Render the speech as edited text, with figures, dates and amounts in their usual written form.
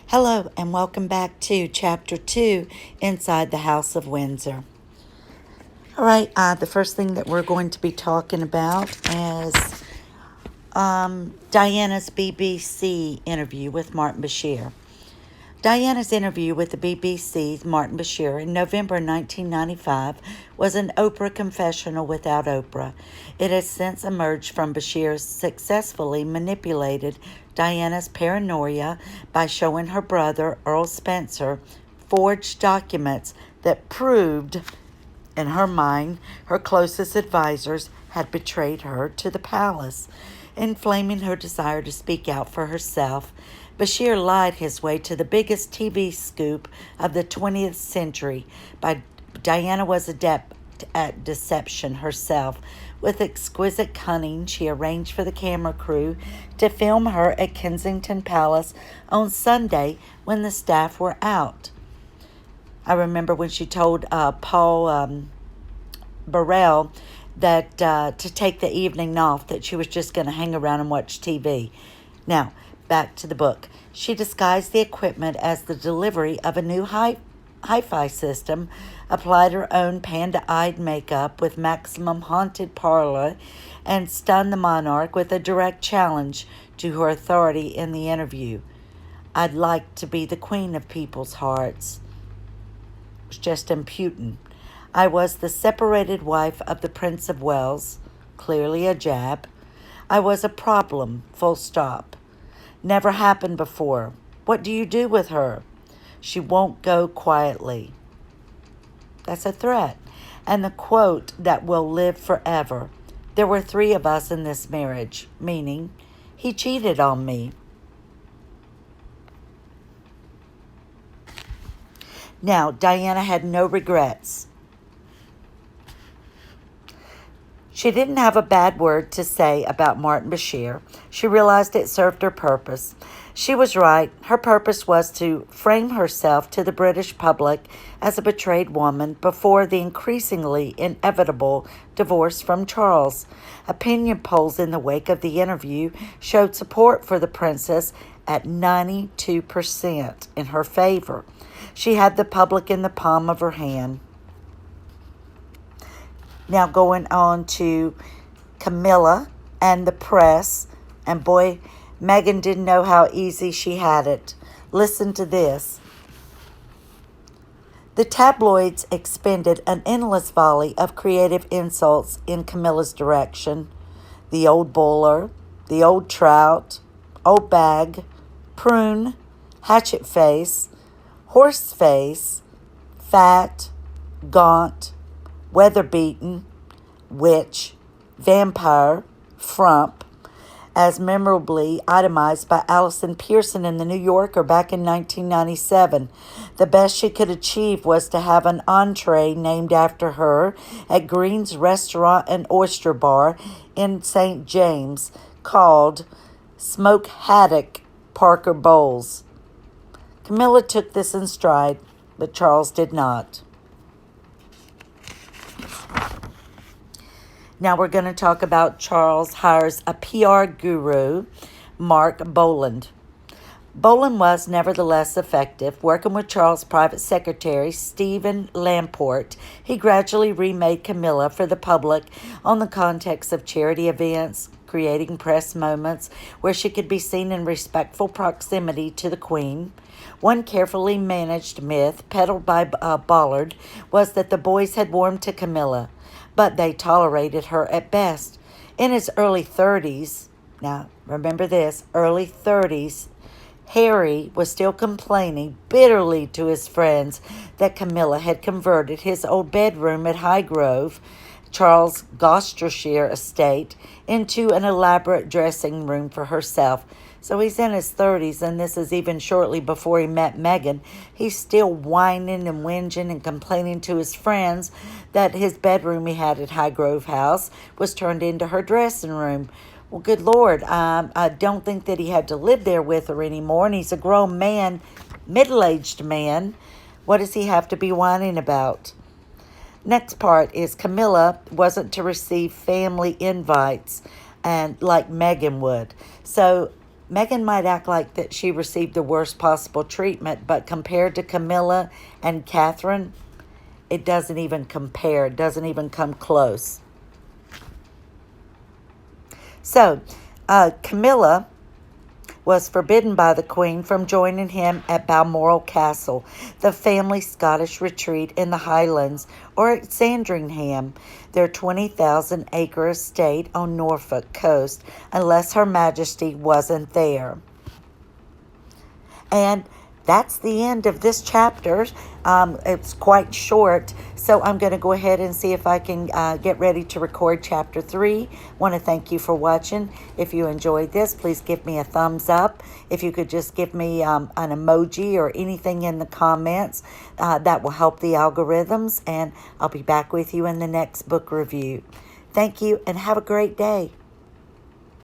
Hello, and welcome back to Chapter 2 Inside the House of Windsor. All right, the first thing that we're going to be talking about is Diana's BBC interview with Martin Bashir. Diana's interview with the BBC's Martin Bashir in November 1995 was an Oprah confessional without Oprah. It has since emerged from Bashir's successfully manipulated Diana's paranoia by showing her brother, Earl Spencer, forged documents that proved, in her mind, her closest advisors had betrayed her to the palace, inflaming her desire to speak out for herself. Bashir lied his way to the biggest TV scoop of the 20th century. Diana was adept at deception herself. With exquisite cunning, she arranged for the camera crew to film her at Kensington Palace on Sunday when the staff were out. I remember when she told Paul Burrell that to take the evening off, that she was just going to hang around and watch TV. Now, back to the book. She disguised the equipment as the delivery of a new hi-fi system, applied her own panda-eyed makeup with maximum haunted parlor, and stunned the monarch with a direct challenge to her authority in the interview. "I'd like to be the queen of people's hearts." It was just impudent. "I was the separated wife of the Prince of Wales," clearly a jab. "I was a problem, full stop. Never happened before. What do you do with her? She won't go quietly." That's a threat. And the quote that will live forever: "There were 3 of us in this marriage," meaning he cheated on me. Now, Diana had no regrets. She didn't have a bad word to say about Martin Bashir. She realized it served her purpose. She was right. Her purpose was to frame herself to the British public as a betrayed woman before the increasingly inevitable divorce from Charles. Opinion polls in the wake of the interview showed support for the princess at 92% in her favor. She had the public in the palm of her hand. Now going on to Camilla and the press. And boy, Meghan didn't know how easy she had it. Listen to this. The tabloids expended an endless volley of creative insults in Camilla's direction. The old bowler, the old trout, old bag, prune, hatchet face, horse face, fat, gaunt, weather-beaten, witch, vampire, frump, as memorably itemized by Alison Pearson in The New Yorker back in 1997. The best she could achieve was to have an entree named after her at Green's Restaurant and Oyster Bar in St. James called Smoke Haddock Parker Bowls. Camilla took this in stride, but Charles did not. Now we're going to talk about Charles hires a PR guru, Mark Boland. Boland was nevertheless effective. Working with Charles' private secretary, Stephen Lamport, he gradually remade Camilla for the public on the context of charity events, creating press moments where she could be seen in respectful proximity to the Queen. One carefully managed myth peddled by Bollard was that the boys had warmed to Camilla, but they tolerated her at best. In his early 30s, now remember this, early 30s, Harry was still complaining bitterly to his friends that Camilla had converted his old bedroom at Highgrove, Charles' Gloucestershire estate, into an elaborate dressing room for herself. So he's in his 30s, and this is even shortly before he met Meghan. He's still whining and whinging and complaining to his friends that his bedroom he had at Highgrove House was turned into her dressing room. Well, good Lord, I don't think that he had to live there with her anymore, and he's a grown man, middle-aged man. What does he have to be whining about? Next part is Camilla wasn't to receive family invites and like Meghan would. So Meghan might act like that she received the worst possible treatment, but compared to Camilla and Catherine, it doesn't even compare. It doesn't even come close. So, Camilla was forbidden by the Queen from joining him at Balmoral Castle, the family's Scottish retreat in the Highlands, or at Sandringham, their 20,000-acre estate on Norfolk coast, unless Her Majesty wasn't there. And that's the end of this chapter. It's quite short, so I'm going to go ahead and see if I can get ready to record chapter 3. Want to thank you for watching. If you enjoyed this, please give me a thumbs up. If you could just give me an emoji or anything in the comments, that will help the algorithms, and I'll be back with you in the next book review. Thank you, and have a great day.